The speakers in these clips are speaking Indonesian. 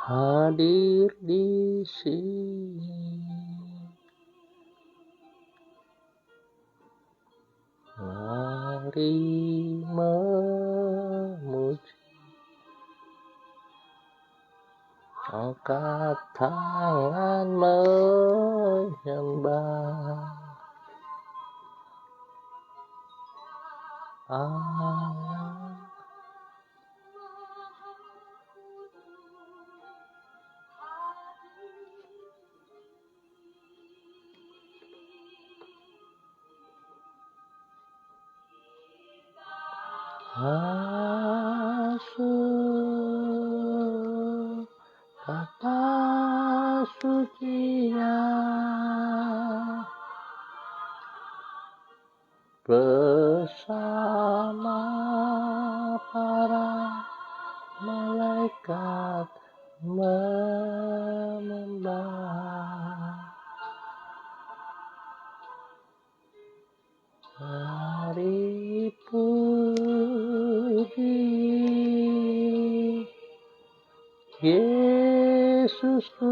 hadir di sini. Mari memuji, angkat tangan menyembah Allah. Masuk kata sucinya bersama para malaikat menyembah. Mari puji Yesusku.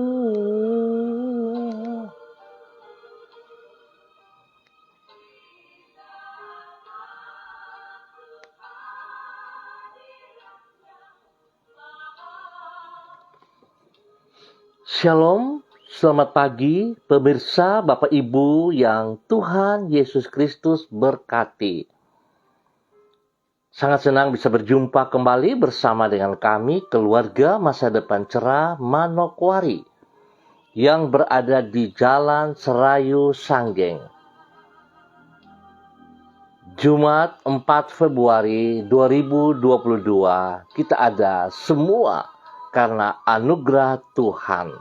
Shalom, selamat pagi pemirsa, Bapak Ibu yang Tuhan Yesus Kristus berkati. Sangat senang bisa berjumpa kembali bersama dengan kami, keluarga Masa Depan Cerah Manokwari, yang berada di Jalan Serayu Sanggeng. Jumat 4 Februari 2022, kita ada semua karena anugerah Tuhan.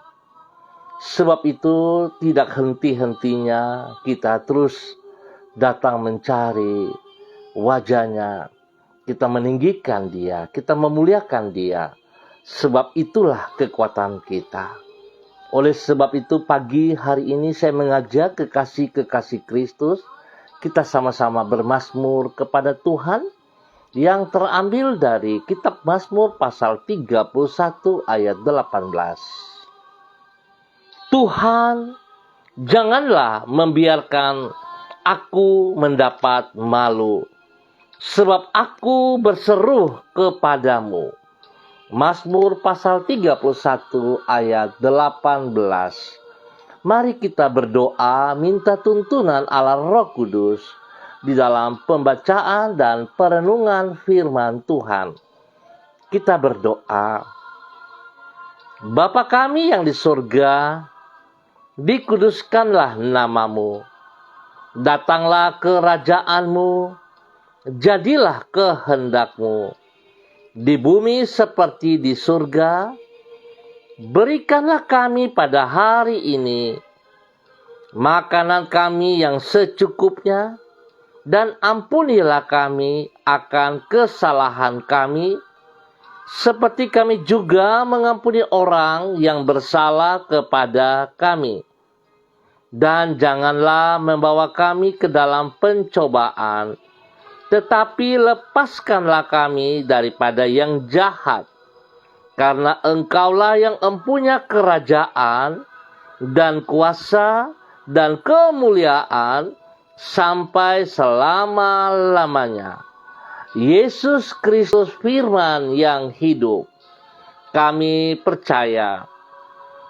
Sebab itu tidak henti-hentinya kita terus datang mencari wajahnya. Kita meninggikan Dia, kita memuliakan Dia. Sebab itulah kekuatan kita. Oleh sebab itu pagi hari ini saya mengajak kekasih-kekasih Kristus, kita sama-sama bermazmur kepada Tuhan yang terambil dari kitab Mazmur pasal 31 ayat 18. Tuhan, janganlah membiarkan aku mendapat malu, sebab aku berseru kepadamu. Mazmur pasal 31 ayat 18. Mari kita berdoa minta tuntunan Allah Roh Kudus di dalam pembacaan dan perenungan firman Tuhan. Kita berdoa. Bapa kami yang di surga, dikuduskanlah namamu. Datanglah kerajaanmu, jadilah kehendakmu. Di bumi seperti di surga, berikanlah kami pada hari ini makanan kami yang secukupnya, dan ampunilah kami akan kesalahan kami, seperti kami juga mengampuni orang yang bersalah kepada kami. Dan janganlah membawa kami ke dalam pencobaan, tetapi lepaskanlah kami daripada yang jahat. Karena Engkaulah yang empunya kerajaan dan kuasa dan kemuliaan sampai selama-lamanya. Yesus Kristus firman yang hidup. Kami percaya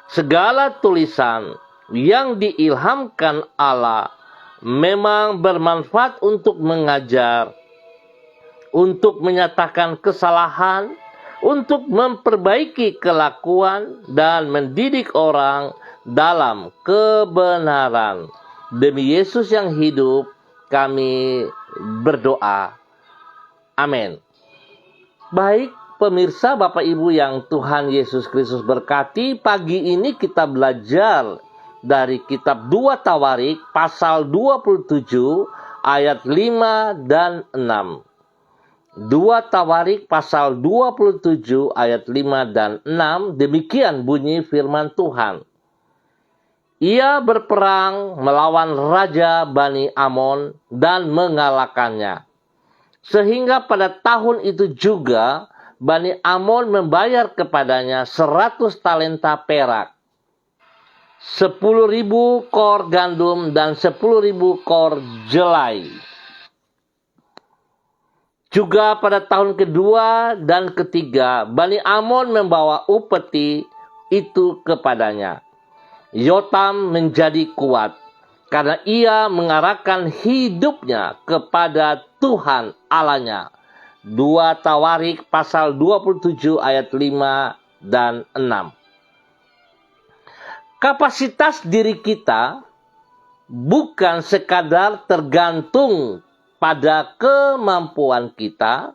segala tulisan yang diilhamkan Allah memang bermanfaat untuk mengajar, untuk menyatakan kesalahan, untuk memperbaiki kelakuan dan mendidik orang dalam kebenaran. Demi Yesus yang hidup, kami berdoa. Amin. Baik, pemirsa Bapak Ibu yang Tuhan Yesus Kristus berkati, pagi ini kita belajar dari kitab 2 Tawarik pasal 27 ayat 5 dan 6. 2 Tawarik pasal 27 ayat 5 dan 6, demikian bunyi firman Tuhan. Ia berperang melawan Raja Bani Amon dan mengalahkannya. Sehingga pada tahun itu juga Bani Amon membayar kepadanya 100 talenta perak, 10.000 kor gandum, dan 10.000 kor jelai. Juga pada tahun kedua dan ketiga, Bani Amon membawa upeti itu kepadanya. Yotam menjadi kuat karena ia mengarahkan hidupnya kepada Tuhan Allahnya. 2 Tawarik pasal 27 ayat 5 dan 6. Kapasitas diri kita bukan sekadar tergantung pada kemampuan kita,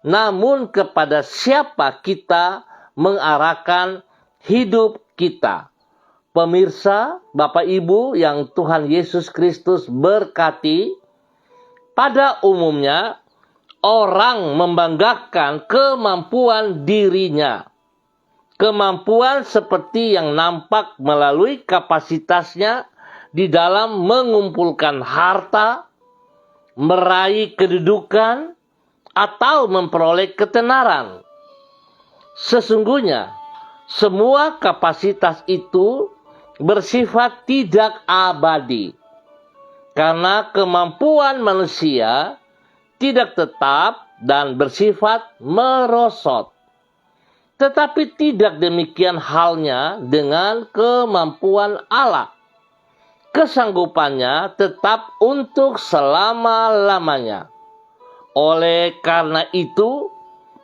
namun kepada siapa kita mengarahkan hidup kita. Pemirsa, Bapak Ibu yang Tuhan Yesus Kristus berkati, pada umumnya orang membanggakan kemampuan dirinya. Kemampuan seperti yang nampak melalui kapasitasnya di dalam mengumpulkan harta, meraih kedudukan, atau memperoleh ketenaran. Sesungguhnya, semua kapasitas itu bersifat tidak abadi. Karena kemampuan manusia tidak tetap dan bersifat merosot. Tetapi tidak demikian halnya dengan kemampuan Allah. Kesanggupannya tetap untuk selama-lamanya. Oleh karena itu,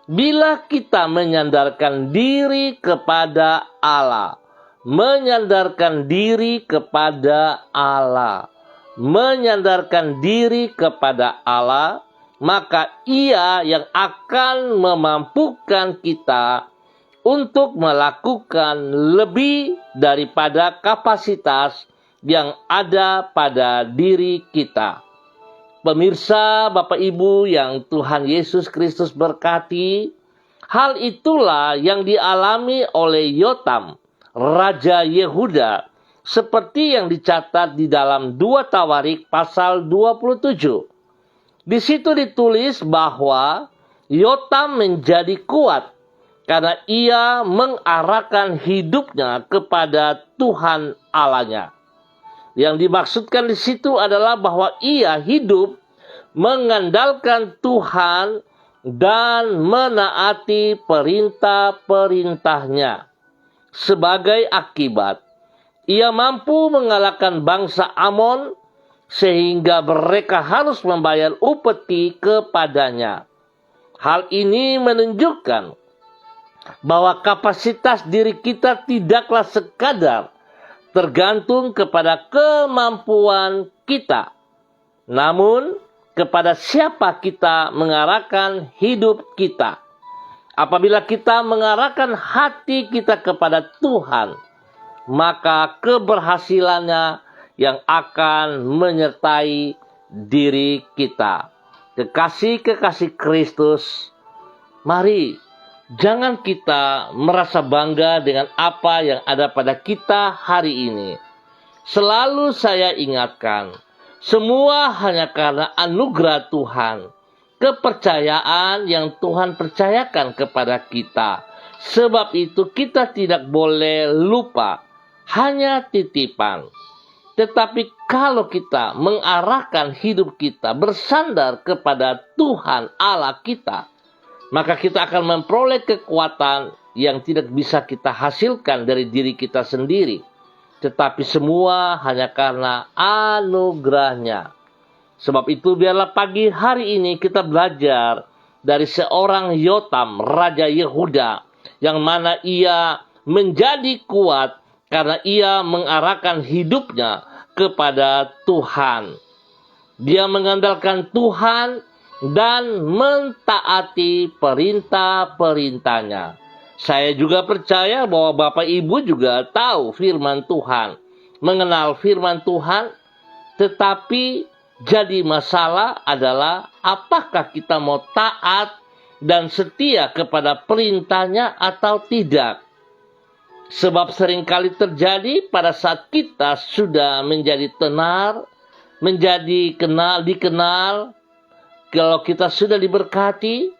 bila kita menyandarkan diri kepada Allah, menyandarkan diri kepada Allah, menyandarkan diri kepada Allah, maka Ia yang akan memampukan kita untuk melakukan lebih daripada kapasitas yang ada pada diri kita. Pemirsa, Bapak Ibu yang Tuhan Yesus Kristus berkati, hal itulah yang dialami oleh Yotam, Raja Yehuda, seperti yang dicatat di dalam 2 Tawarik pasal 27. Di situ ditulis bahwa Yotam menjadi kuat karena ia mengarahkan hidupnya kepada Tuhan Allahnya. Yang dimaksudkan di situ adalah bahwa ia hidup mengandalkan Tuhan dan menaati perintah-perintahnya. Sebagai akibat, ia mampu mengalahkan bangsa Amon sehingga mereka harus membayar upeti kepadanya. Hal ini menunjukkan bahwa kapasitas diri kita tidaklah sekadar tergantung kepada kemampuan kita, namun kepada siapa kita mengarahkan hidup kita. Apabila kita mengarahkan hati kita kepada Tuhan, maka keberhasilannya yang akan menyertai diri kita. Kekasih-kekasih Kristus, mari jangan kita merasa bangga dengan apa yang ada pada kita hari ini. Selalu saya ingatkan, semua hanya karena anugerah Tuhan, kepercayaan yang Tuhan percayakan kepada kita. Sebab itu kita tidak boleh lupa, hanya titipan. Tetapi kalau kita mengarahkan hidup kita bersandar kepada Tuhan Allah kita, maka kita akan memperoleh kekuatan yang tidak bisa kita hasilkan dari diri kita sendiri. Tetapi semua hanya karena anugerahnya. Sebab itu biarlah pagi hari ini kita belajar dari seorang Yotam, Raja Yehuda, yang mana ia menjadi kuat karena ia mengarahkan hidupnya kepada Tuhan. Dia mengandalkan Tuhan dan mentaati perintah-perintahnya. Saya juga percaya bahwa Bapak Ibu juga tahu firman Tuhan, mengenal firman Tuhan, tetapi jadi masalah adalah apakah kita mau taat dan setia kepada perintahnya atau tidak. Sebab seringkali terjadi pada saat kita sudah menjadi tenar, menjadi dikenal, kalau kita sudah diberkati,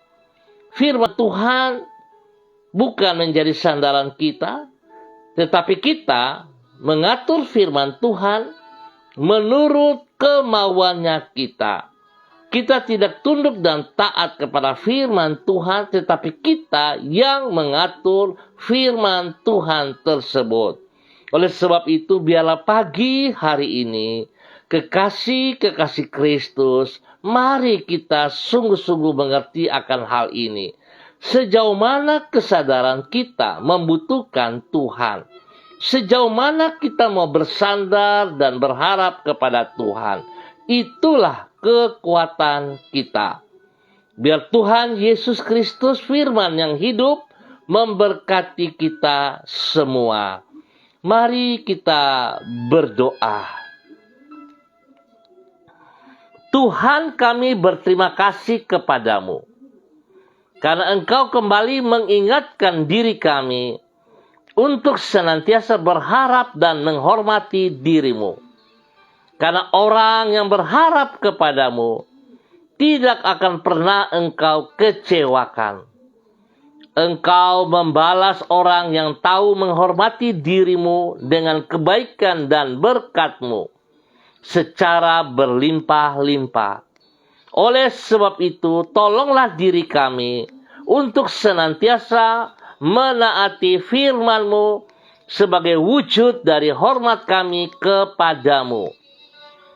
Firman Tuhan bukan menjadi sandaran kita, tetapi kita mengatur firman Tuhan menurut kemauannya kita. Kita tidak tunduk dan taat kepada firman Tuhan, tetapi kita yang mengatur firman Tuhan tersebut. Oleh sebab itu, biarlah pagi hari ini, kekasih-kekasih Kristus, mari kita sungguh-sungguh mengerti akan hal ini. Sejauh mana kesadaran kita membutuhkan Tuhan. Sejauh mana kita mau bersandar dan berharap kepada Tuhan. Itulah kekuatan kita. Biar Tuhan Yesus Kristus firman yang hidup memberkati kita semua. Mari kita berdoa. Tuhan, kami berterima kasih kepadamu. Karena Engkau kembali mengingatkan diri kami untuk senantiasa berharap dan menghormati diri-Mu. Karena orang yang berharap kepadamu tidak akan pernah Engkau kecewakan. Engkau membalas orang yang tahu menghormati diri-Mu dengan kebaikan dan berkat-Mu secara berlimpah-limpah. Oleh sebab itu, tolonglah diri kami untuk senantiasa menaati firman-Mu sebagai wujud dari hormat kami kepadamu.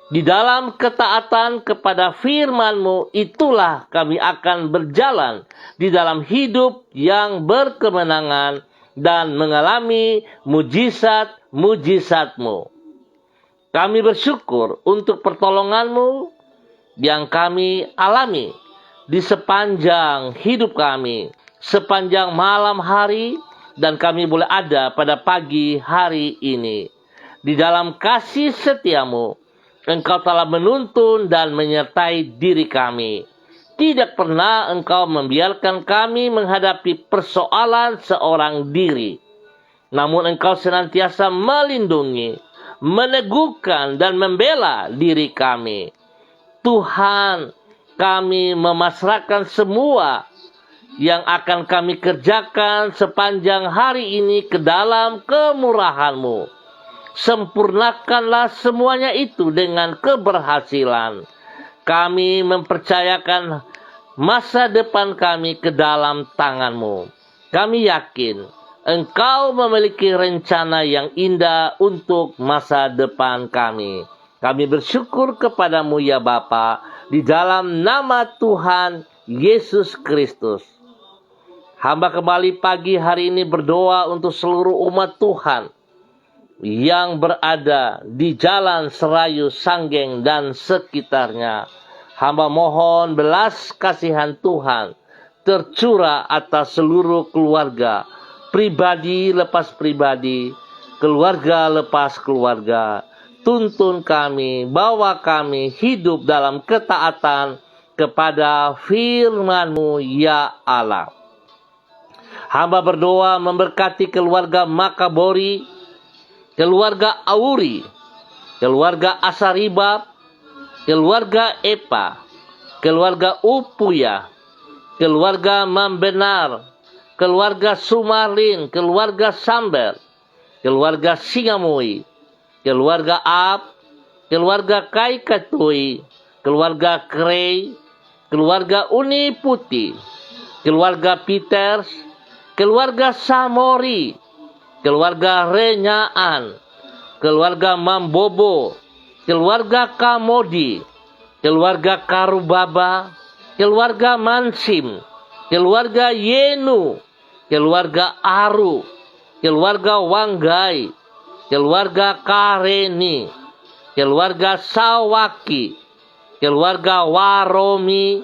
Di dalam ketaatan kepada firman-Mu itulah kami akan berjalan di dalam hidup yang berkemenangan dan mengalami mujizat-mujizat-Mu. Kami bersyukur untuk pertolongan-Mu yang kami alami di sepanjang hidup kami, sepanjang malam hari, dan kami boleh ada pada pagi hari ini. Di dalam kasih setia-Mu, Engkau telah menuntun dan menyertai diri kami. Tidak pernah Engkau membiarkan kami menghadapi persoalan seorang diri. Namun Engkau senantiasa melindungi, meneguhkan, dan membela diri kami. Tuhan, kami memasrahkan semua yang akan kami kerjakan sepanjang hari ini ke dalam kemurahan-Mu. Sempurnakanlah semuanya itu dengan keberhasilan. Kami mempercayakan masa depan kami ke dalam tangan-Mu. Kami yakin Engkau memiliki rencana yang indah untuk masa depan kami. Kami bersyukur kepadamu ya Bapa, di dalam nama Tuhan Yesus Kristus. Hamba kembali pagi hari ini berdoa untuk seluruh umat Tuhan yang berada di Jalan Serayu Sanggeng dan sekitarnya. Hamba mohon belas kasihan Tuhan tercurah atas seluruh keluarga, pribadi lepas pribadi, keluarga lepas keluarga. Tuntun kami, bawa kami hidup dalam ketaatan kepada firman-Mu ya Allah. Hamba berdoa memberkati keluarga Makabori, keluarga Auri, keluarga Asaribab, keluarga Epa, keluarga Upuya, keluarga Mambenar, keluarga Sumarlin, keluarga Samber, keluarga Singamui, keluarga Ab, keluarga Kai Katui, keluarga Krei, keluarga Uni Putih, keluarga Peters, keluarga Samori, keluarga Renyaan, keluarga Mambobo, keluarga Kamodi, keluarga Karubaba, keluarga Mansim, keluarga Yenu, keluarga Aru, keluarga Wanggai, keluarga Kareni, keluarga Sawaki, keluarga Waromi,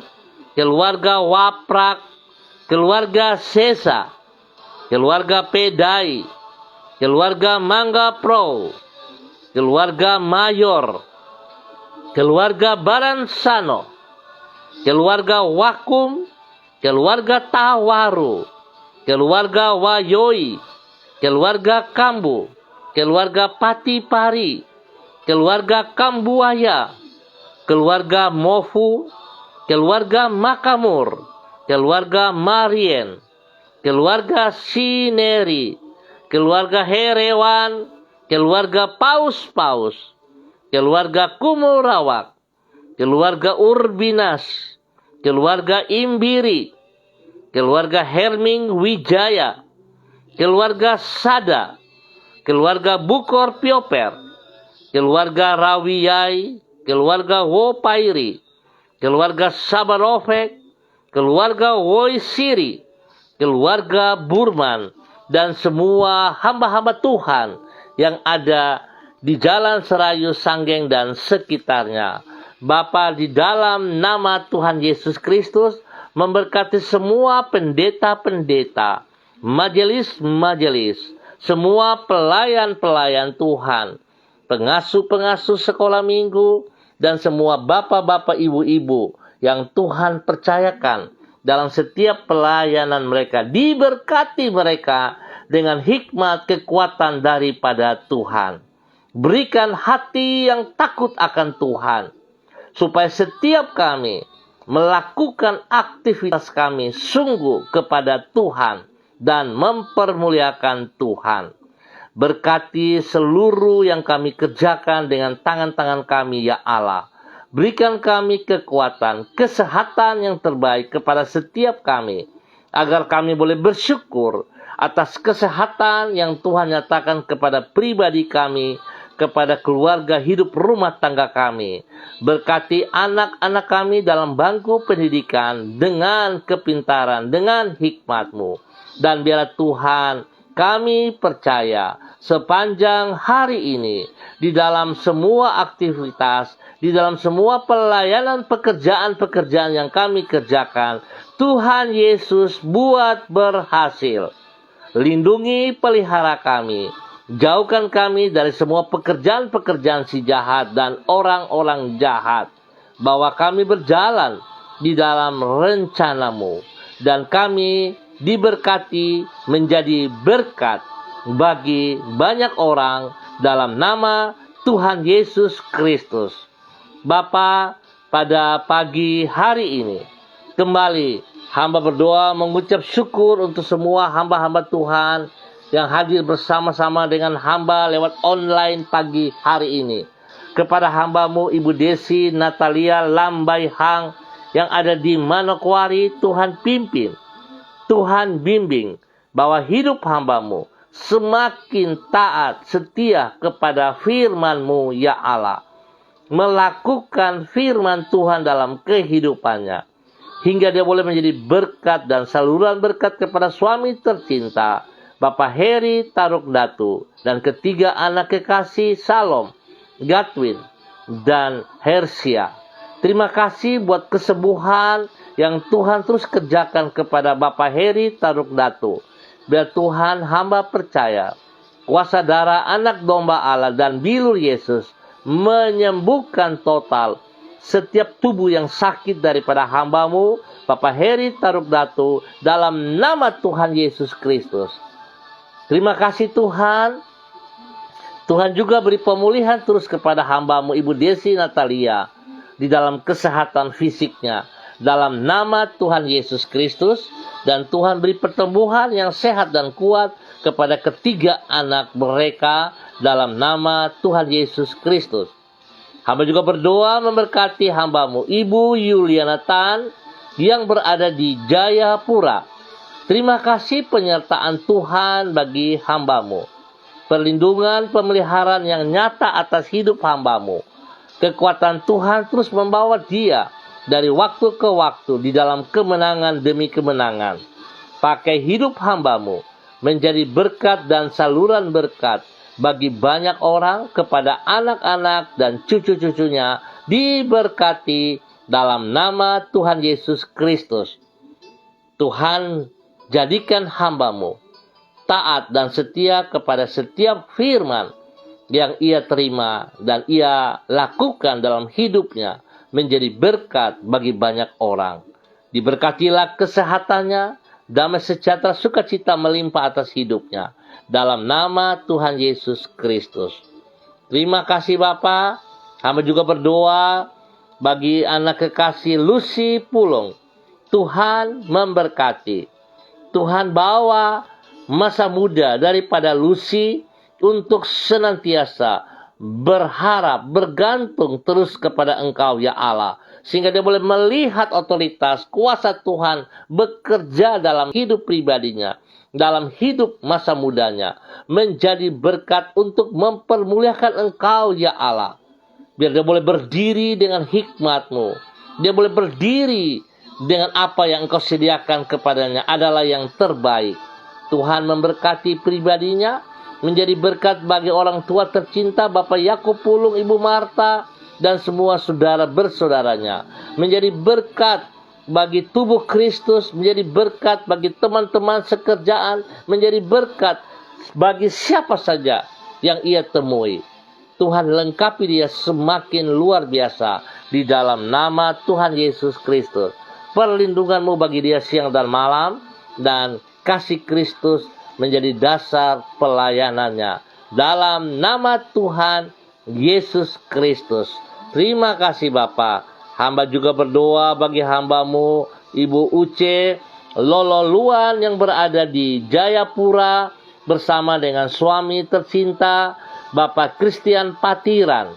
keluarga Waprak, keluarga Sesa, keluarga Pedai, keluarga Mangga Pro, keluarga Mayor, keluarga Baransano, keluarga Wakum, keluarga Tawaru, keluarga Wayoi, keluarga Kambu, keluarga Patipari, keluarga Kambuaya, keluarga Mofu, keluarga Makamur, keluarga Marien, keluarga Sineri, keluarga Herewan, keluarga Paus-Paus, keluarga Kumurawak, keluarga Urbinas, keluarga Imbiri, keluarga Herming Wijaya, keluarga Sada, keluarga Bukor Pioper, keluarga Rawiyai, keluarga Wopairi, keluarga Sabarovek, keluarga Woisiri, keluarga Burman, dan semua hamba-hamba Tuhan yang ada di Jalan Serayu Sanggeng dan sekitarnya. Bapa, di dalam nama Tuhan Yesus Kristus, memberkati semua pendeta-pendeta, majelis-majelis, semua pelayan-pelayan Tuhan, pengasuh-pengasuh sekolah minggu, dan semua bapak-bapak ibu-ibu yang Tuhan percayakan dalam setiap pelayanan mereka. Diberkati mereka dengan hikmat kekuatan daripada Tuhan. Berikan hati yang takut akan Tuhan, supaya setiap kami melakukan aktivitas kami sungguh kepada Tuhan dan mempermuliakan Tuhan. Berkati seluruh yang kami kerjakan dengan tangan-tangan kami, ya Allah. Berikan kami kekuatan, kesehatan yang terbaik kepada setiap kami, agar kami boleh bersyukur atas kesehatan yang Tuhan nyatakan kepada pribadi kami, kepada keluarga hidup rumah tangga kami. Berkati anak-anak kami dalam bangku pendidikan dengan kepintaran, dengan hikmat-Mu. Dan biarlah Tuhan, kami percaya sepanjang hari ini, di dalam semua aktivitas, di dalam semua pelayanan pekerjaan-pekerjaan yang kami kerjakan, Tuhan Yesus buat berhasil. Lindungi, pelihara kami. Jauhkan kami dari semua pekerjaan-pekerjaan si jahat dan orang-orang jahat. Bahwa kami berjalan di dalam rencana-Mu. Dan kami diberkati menjadi berkat bagi banyak orang dalam nama Tuhan Yesus Kristus. Bapa, pada pagi hari ini kembali hamba berdoa mengucap syukur untuk semua hamba-hamba Tuhan yang hadir bersama-sama dengan hamba lewat online pagi hari ini. Kepada hamba-Mu Ibu Desi Natalia Lambai Hang yang ada di Manokwari, Tuhan pimpin, Tuhan bimbing, bahwa hidup hamba-Mu semakin taat setia kepada firman-Mu, ya Allah. Melakukan firman Tuhan dalam kehidupannya, hingga dia boleh menjadi berkat dan saluran berkat kepada suami tercinta, Bapak Heri Taruk Datu, dan ketiga anak kekasih Salom, Gatwin, dan Hersia. Terima kasih buat kesembuhan yang Tuhan terus kerjakan kepada Bapak Heri Taruk Datu. Biar Tuhan, hamba percaya kuasa darah anak domba Allah dan bilur Yesus menyembuhkan total setiap tubuh yang sakit daripada hamba-Mu Bapak Heri Taruk Datu, dalam nama Tuhan Yesus Kristus. Terima kasih Tuhan. Tuhan juga beri pemulihan terus kepada hamba-Mu Ibu Desi Natalia di dalam kesehatan fisiknya, dalam nama Tuhan Yesus Kristus. Dan Tuhan beri pertumbuhan yang sehat dan kuat kepada ketiga anak mereka dalam nama Tuhan Yesus Kristus. Hamba juga berdoa memberkati hamba-Mu Ibu Yuliana Tan yang berada di Jayapura. Terima kasih penyertaan Tuhan bagi hamba-Mu. Perlindungan, pemeliharaan yang nyata atas hidup hamba-Mu. Kekuatan Tuhan terus membawa dia dari waktu ke waktu di dalam kemenangan demi kemenangan. Pakai hidup hamba-Mu menjadi berkat dan saluran berkat bagi banyak orang, kepada anak-anak dan cucu-cucunya, diberkati dalam nama Tuhan Yesus Kristus. Tuhan, jadikan hamba-Mu taat dan setia kepada setiap firman yang ia terima dan ia lakukan dalam hidupnya, menjadi berkat bagi banyak orang. Diberkatilah kesehatannya, damai sejahtera sukacita melimpah atas hidupnya, dalam nama Tuhan Yesus Kristus. Terima kasih Bapa. Hamba juga berdoa bagi anak kekasih Lucy Pulung. Tuhan memberkati. Tuhan bawa masa muda daripada Lucy untuk senantiasa berharap, bergantung terus kepada Engkau ya Allah. Sehingga dia boleh melihat otoritas, kuasa Tuhan bekerja dalam hidup pribadinya, dalam hidup masa mudanya. Menjadi berkat untuk mempermuliakan Engkau ya Allah. Biar dia boleh berdiri dengan hikmat-Mu. Dia boleh berdiri dengan apa yang Engkau sediakan kepadanya adalah yang terbaik. Tuhan memberkati pribadinya, menjadi berkat bagi orang tua tercinta Bapak Yakub Pulung, Ibu Marta, dan semua saudara bersaudaranya. Menjadi berkat bagi tubuh Kristus, menjadi berkat bagi teman-teman sekerjaan, menjadi berkat bagi siapa saja yang ia temui. Tuhan lengkapi dia semakin luar biasa di dalam nama Tuhan Yesus Kristus. Perlindungan-Mu bagi dia siang dan malam, dan kasih Kristus menjadi dasar pelayanannya. Dalam nama Tuhan Yesus Kristus. Terima kasih Bapa. Hamba juga berdoa bagi hamba-Mu, Ibu Uce Lolo Luan yang berada di Jayapura bersama dengan suami tercinta Bapak Christian Patiran.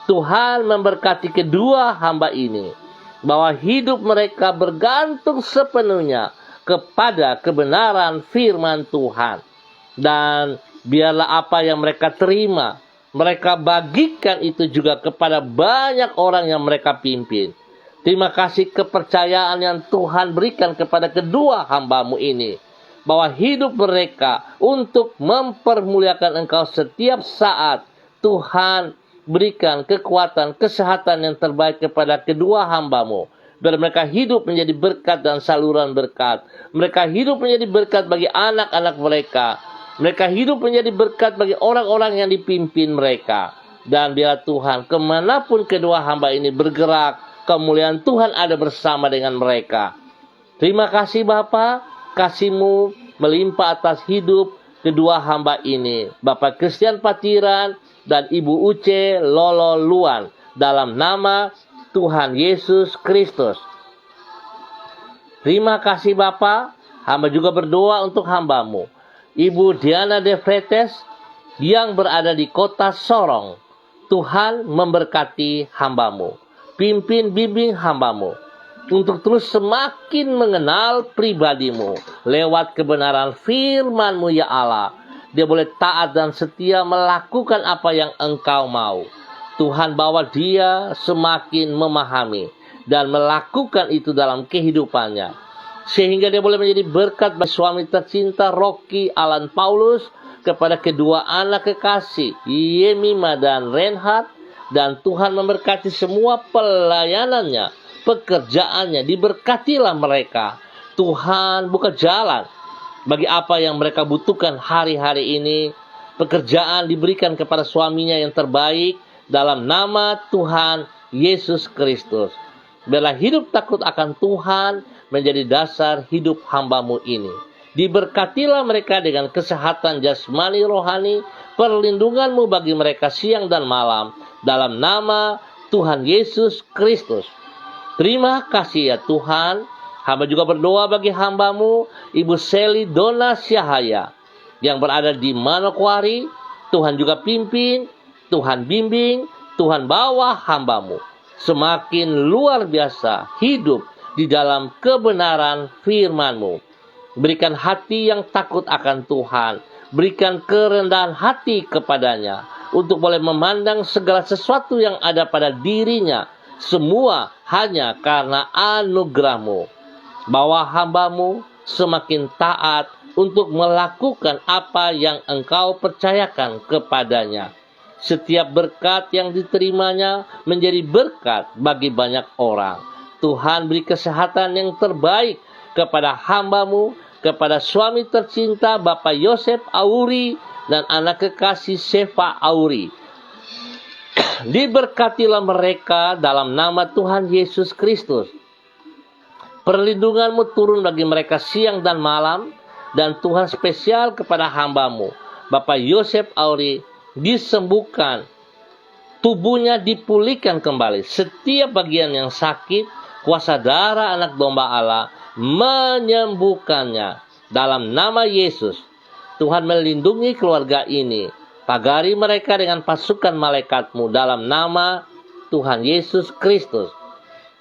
Tuhan memberkati kedua hamba ini, bahwa hidup mereka bergantung sepenuhnya kepada kebenaran firman Tuhan. Dan biarlah apa yang mereka terima, mereka bagikan itu juga kepada banyak orang yang mereka pimpin. Terima kasih kepercayaan yang Tuhan berikan kepada kedua hamba-Mu ini, bahwa hidup mereka untuk mempermuliakan Engkau setiap saat. Tuhan berikan kekuatan, kesehatan yang terbaik kepada kedua hamba-Mu. Biar mereka hidup menjadi berkat dan saluran berkat. Mereka hidup menjadi berkat bagi anak-anak mereka. Mereka hidup menjadi berkat bagi orang-orang yang dipimpin mereka. Dan biar Tuhan kemanapun kedua hamba ini bergerak, kemuliaan Tuhan ada bersama dengan mereka. Terima kasih Bapa, kasih-Mu melimpah atas hidup kedua hamba ini, Bapak Christian Patiran dan Ibu Uce Lolo Luan, dalam nama Tuhan Yesus Kristus. Terima kasih Bapa. Hamba juga berdoa untuk hamba-Mu, Ibu Diana De Fretes yang berada di kota Sorong. Tuhan memberkati hamba-Mu. Pimpin bimbing hamba-Mu untuk terus semakin mengenal pribadi-Mu lewat kebenaran firman-Mu ya Allah. Dia boleh taat dan setia melakukan apa yang Engkau mau. Tuhan bawa dia semakin memahami dan melakukan itu dalam kehidupannya, sehingga dia boleh menjadi berkat bagi suami tercinta Rocky Alan Paulus, kepada kedua anak kekasih Yemima dan Reinhard. Dan Tuhan memberkati semua pelayanannya, pekerjaannya, diberkatilah mereka. Tuhan buka jalan bagi apa yang mereka butuhkan hari-hari ini. Pekerjaan diberikan kepada suaminya yang terbaik dalam nama Tuhan Yesus Kristus. Biarlah hidup takut akan Tuhan menjadi dasar hidup hamba-Mu ini. Diberkatilah mereka dengan kesehatan jasmani rohani, perlindungan-Mu bagi mereka siang dan malam, dalam nama Tuhan Yesus Kristus. Terima kasih ya Tuhan. Hamba juga berdoa bagi hamba-Mu, Ibu Seli Dona Syahaya, yang berada di Manokwari. Tuhan juga pimpin, Tuhan bimbing, Tuhan bawa hamba-Mu semakin luar biasa hidup di dalam kebenaran firman-Mu. Berikan hati yang takut akan Tuhan. Berikan kerendahan hati kepadanya untuk boleh memandang segala sesuatu yang ada pada dirinya, semua hanya karena anugerah-Mu. Bawa hamba-Mu semakin taat untuk melakukan apa yang Engkau percayakan kepadanya. Setiap berkat yang diterimanya menjadi berkat bagi banyak orang. Tuhan beri kesehatan yang terbaik kepada hamba-Mu, kepada suami tercinta Bapak Yosef Auri dan anak kekasih Sefa Auri. Diberkatilah mereka dalam nama Tuhan Yesus Kristus. Perlindungan-Mu turun bagi mereka siang dan malam. Dan Tuhan spesial kepada hamba-Mu, Bapak Yosef Auri, disembuhkan. Tubuhnya dipulihkan kembali. Setiap bagian yang sakit, kuasa darah anak domba Allah menyembuhkannya. Dalam nama Yesus, Tuhan melindungi keluarga ini. Pagari mereka dengan pasukan malaikat-Mu dalam nama Tuhan Yesus Kristus.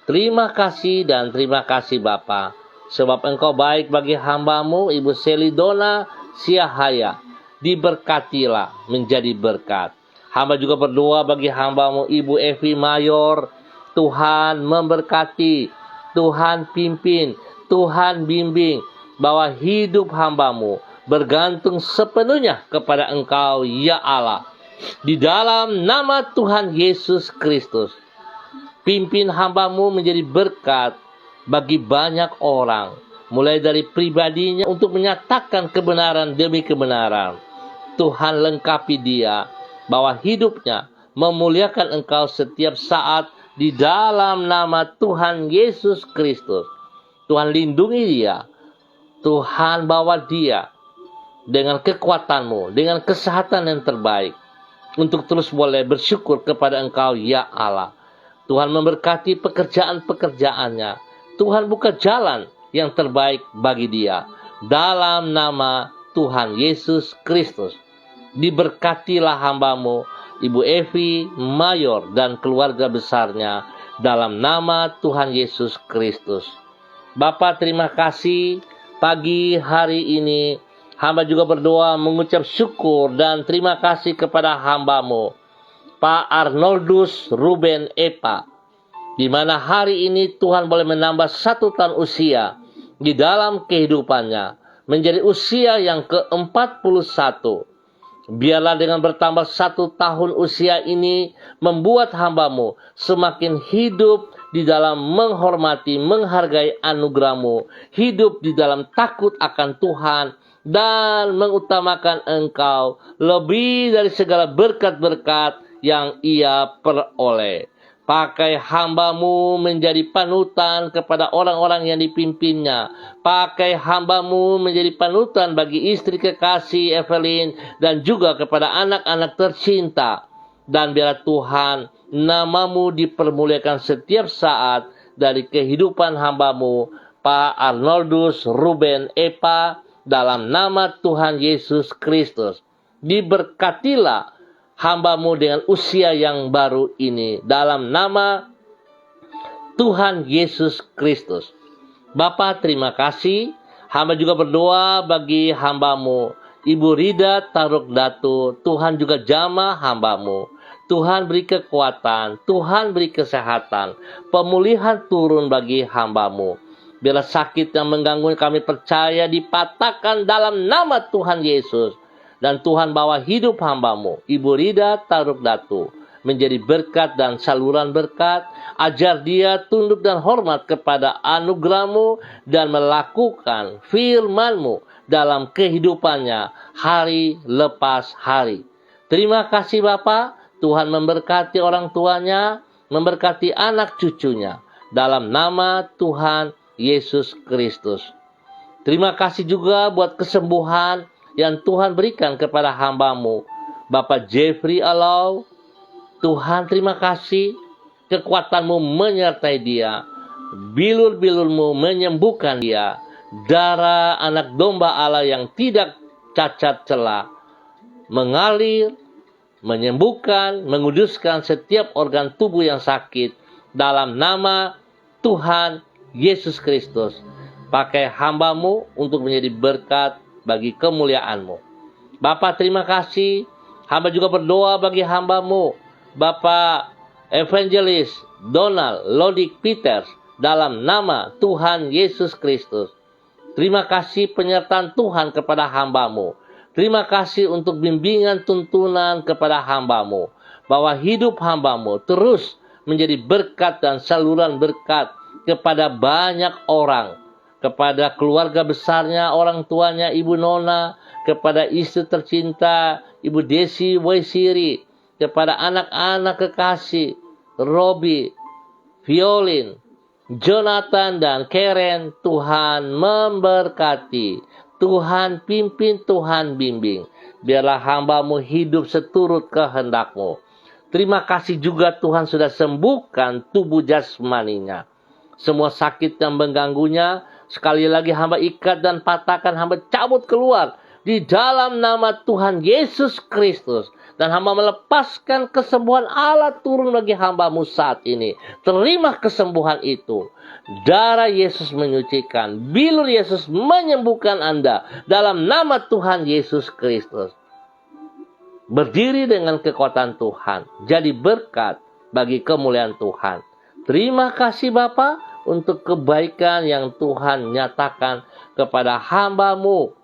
Terima kasih dan terima kasih Bapa, sebab Engkau baik bagi hamba-Mu, Ibu Selidona Siahaya. Diberkatilah menjadi berkat. Hamba juga berdoa bagi hamba-Mu, Ibu Evi Mayor. Tuhan memberkati, Tuhan pimpin, Tuhan bimbing, bahwa hidup hamba-Mu bergantung sepenuhnya kepada Engkau, ya Allah. Di dalam nama Tuhan Yesus Kristus, pimpin hamba-Mu menjadi berkat bagi banyak orang, mulai dari pribadinya untuk menyatakan kebenaran demi kebenaran. Tuhan lengkapi dia, bahwa hidupnya memuliakan Engkau setiap saat di dalam nama Tuhan Yesus Kristus. Tuhan lindungi dia, Tuhan bawa dia dengan kekuatan-Mu, dengan kesehatan yang terbaik, untuk terus boleh bersyukur kepada Engkau, ya Allah. Tuhan memberkati pekerjaan-pekerjaannya. Tuhan buka jalan yang terbaik bagi dia. Dalam nama Tuhan Yesus Kristus, diberkatilah hamba-Mu, Ibu Evi Mayor dan keluarga besarnya, dalam nama Tuhan Yesus Kristus. Bapa, terima kasih pagi hari ini. Hamba juga berdoa mengucap syukur dan terima kasih kepada hamba-Mu, Pak Arnoldus Ruben Epa, di mana hari ini Tuhan boleh menambah 1 tahun usia di dalam kehidupannya, menjadi usia yang ke-41. Biarlah dengan bertambah 1 tahun usia ini membuat hamba-Mu semakin hidup di dalam menghormati, menghargai anugerah-Mu, hidup di dalam takut akan Tuhan, dan mengutamakan Engkau lebih dari segala berkat-berkat yang ia peroleh. Pakai hamba-Mu menjadi panutan kepada orang-orang yang dipimpinnya. Pakai hamba-Mu menjadi panutan bagi istri kekasih Evelyn dan juga kepada anak-anak tercinta. Dan biarlah Tuhan, nama-Mu dipermuliakan setiap saat dari kehidupan hamba-Mu, Pak Arnoldus Ruben Epa, dalam nama Tuhan Yesus Kristus. Diberkatilah hamba-Mu dengan usia yang baru ini, dalam nama Tuhan Yesus Kristus. Bapa, terima kasih. Hamba juga berdoa bagi hamba-Mu, Ibu Rida Taruk Datu. Tuhan juga jamah hamba-Mu. Tuhan beri kekuatan, Tuhan beri kesehatan, pemulihan turun bagi hamba-Mu. Biarlah sakit yang mengganggu kami percaya dipatahkan dalam nama Tuhan Yesus. Dan Tuhan bawa hidup hamba-Mu, Ibu Rida Taruk Datu, menjadi berkat dan saluran berkat. Ajar dia tunduk dan hormat kepada anugerah-Mu dan melakukan firman-Mu dalam kehidupannya hari lepas hari. Terima kasih Bapa. Tuhan memberkati orang tuanya, memberkati anak cucunya, dalam nama Tuhan Yesus Kristus. Terima kasih juga buat kesembuhan yang Tuhan berikan kepada hamba-Mu, Bapak Jeffrey Alau. Tuhan, terima kasih, kekuatan-Mu menyertai dia, bilur-bilur-Mu menyembuhkan dia, darah anak domba Allah yang tidak cacat celah mengalir, menyembuhkan, menguduskan setiap organ tubuh yang sakit, dalam nama Tuhan Yesus Kristus. Pakai hamba-Mu untuk menjadi berkat bagi kemuliaan-Mu. Bapa, terima kasih. Hamba juga berdoa bagi hamba-Mu, Bapak Evangelis Donald Lodik Peters, dalam nama Tuhan Yesus Kristus. Terima kasih penyertaan Tuhan kepada hamba-Mu. Terima kasih untuk bimbingan tuntunan kepada hamba-Mu, bahwa hidup hamba-Mu terus menjadi berkat dan saluran berkat kepada banyak orang, kepada keluarga besarnya, orang tuanya Ibu Nona, kepada istri tercinta Ibu Desi Waisiri, kepada anak-anak kekasih Robi, Violin, Jonathan, dan Karen. Tuhan memberkati, Tuhan pimpin, Tuhan bimbing. Biarlah hamba-Mu hidup seturut kehendak-Mu. Terima kasih juga Tuhan sudah sembuhkan tubuh jasmaninya. Semua sakit yang mengganggunya, Sekali lagi hamba ikat dan patahkan, hamba cabut keluar di dalam nama Tuhan Yesus Kristus. Dan hamba melepaskan kesembuhan Allah turun bagi hambamu saat ini. Terima kesembuhan itu. Darah Yesus menyucikan. Bilur Yesus menyembuhkan Anda. Dalam nama Tuhan Yesus Kristus. Berdiri dengan kekuatan Tuhan. Jadi berkat bagi kemuliaan Tuhan. Terima kasih Bapa untuk kebaikan yang Tuhan nyatakan kepada hambamu.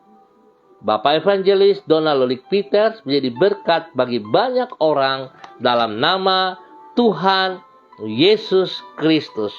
Bapak Evangelis Donald Lolik Peters menjadi berkat bagi banyak orang dalam nama Tuhan Yesus Kristus.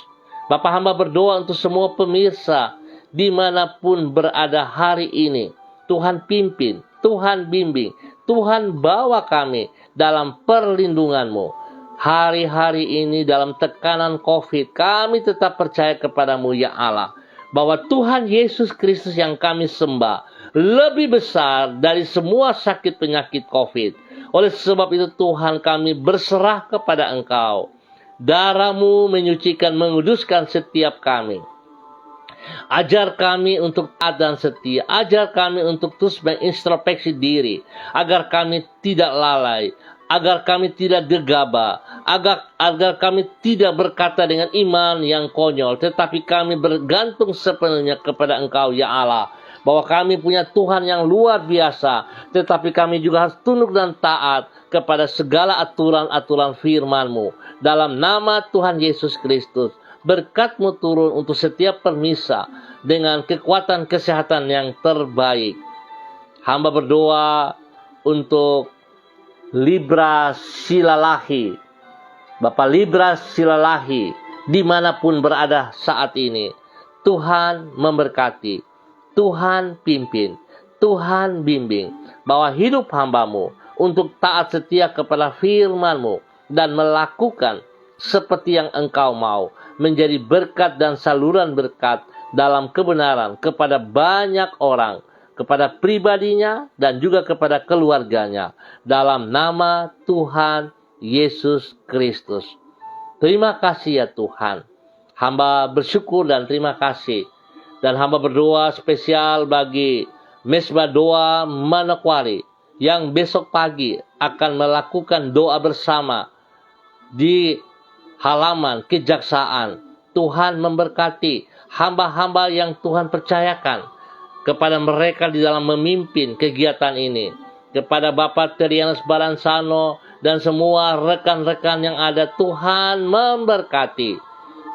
Bapak hamba berdoa untuk semua pemirsa dimanapun berada hari ini. Tuhan pimpin, Tuhan bimbing, Tuhan bawa kami dalam perlindungan-Mu. Hari-hari ini dalam tekanan COVID, kami tetap percaya kepadamu ya Allah. Bahwa Tuhan Yesus Kristus yang kami sembah lebih besar dari semua sakit penyakit COVID. Oleh sebab itu Tuhan kami berserah kepada Engkau. Darah-Mu menyucikan, menguduskan setiap kami. Ajar kami untuk taat dan setia. Ajar kami untuk terus mengintrospeksi diri. Agar kami tidak lalai. Agar kami tidak gegabah. Agar kami tidak berkata dengan iman yang konyol. Tetapi kami bergantung sepenuhnya kepada Engkau ya Allah. Bahwa kami punya Tuhan yang luar biasa. Tetapi kami juga harus tunduk dan taat kepada segala aturan-aturan firman-Mu. Dalam nama Tuhan Yesus Kristus. Berkat-Mu turun untuk setiap permisa. Dengan kekuatan kesehatan yang terbaik. Hamba berdoa untuk Libra Silalahi. Bapak Libra Silalahi. Dimanapun berada saat ini. Tuhan memberkati. Tuhan pimpin, Tuhan bimbing, bahwa hidup hambamu untuk taat setia kepada firman-Mu dan melakukan seperti yang Engkau mau, menjadi berkat dan saluran berkat dalam kebenaran kepada banyak orang, kepada pribadinya dan juga kepada keluarganya, dalam nama Tuhan Yesus Kristus. Terima kasih ya Tuhan. Hamba bersyukur dan terima kasih. Dan hamba berdoa spesial bagi Mesbah Doa Manokwari yang besok pagi akan melakukan doa bersama di halaman kejaksaan. Tuhan memberkati hamba-hamba yang Tuhan percayakan kepada mereka di dalam memimpin kegiatan ini. Kepada Bapak Trianus Baransano dan semua rekan-rekan yang ada, Tuhan memberkati.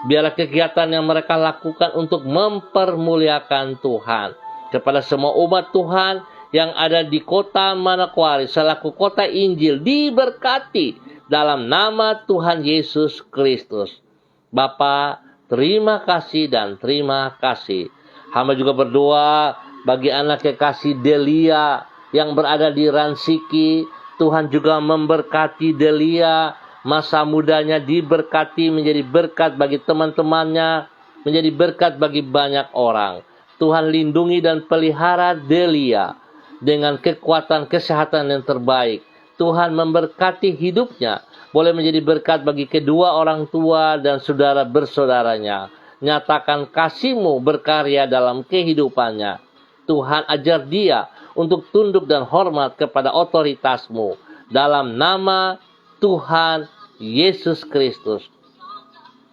Biarlah kegiatan yang mereka lakukan untuk mempermuliakan Tuhan. Kepada semua umat Tuhan yang ada di kota Manokwari selaku kota Injil diberkati dalam nama Tuhan Yesus Kristus. Bapa, terima kasih dan terima kasih. Hamba juga berdoa bagi anak kekasih Delia yang berada di Ransiki. Tuhan juga memberkati Delia. Masa mudanya diberkati menjadi berkat bagi teman-temannya, menjadi berkat bagi banyak orang. Tuhan lindungi dan pelihara Delia dengan kekuatan kesehatan yang terbaik. Tuhan memberkati hidupnya, boleh menjadi berkat bagi kedua orang tua dan saudara bersaudaranya. Nyatakan kasih-Mu berkarya dalam kehidupannya. Tuhan ajar dia untuk tunduk dan hormat kepada otoritas-Mu. Dalam nama Tuhan Yesus Kristus.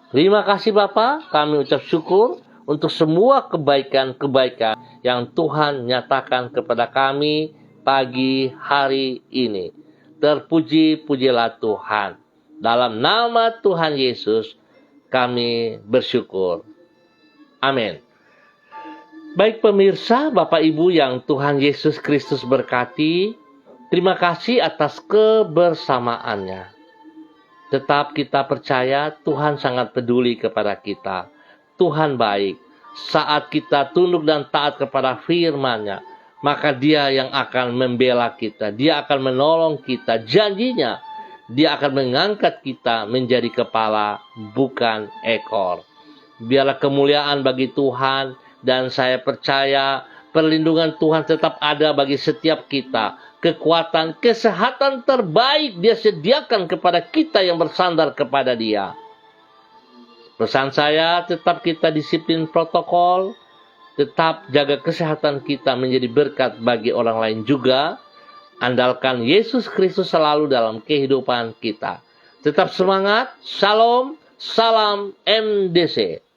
Terima kasih Bapa, kami ucap syukur untuk semua kebaikan-kebaikan yang Tuhan nyatakan kepada kami pagi hari ini. Terpuji-pujilah Tuhan. Dalam nama Tuhan Yesus kami bersyukur. Amin. Baik pemirsa, Bapak Ibu yang Tuhan Yesus Kristus berkati, terima kasih atas kebersamaannya. Tetap kita percaya Tuhan sangat peduli kepada kita. Tuhan baik. Saat kita tunduk dan taat kepada firman-Nya, maka Dia yang akan membela kita. Dia akan menolong kita. Janjinya, Dia akan mengangkat kita menjadi kepala, bukan ekor. Biarlah kemuliaan bagi Tuhan. Dan saya percaya perlindungan Tuhan tetap ada bagi setiap kita. Kekuatan, kesehatan terbaik Dia sediakan kepada kita yang bersandar kepada Dia. Pesan saya, tetap kita disiplin protokol, Tetap jaga kesehatan kita menjadi berkat bagi orang lain juga. Andalkan Yesus Kristus selalu dalam kehidupan kita. Tetap semangat. Shalom. Salam MDC.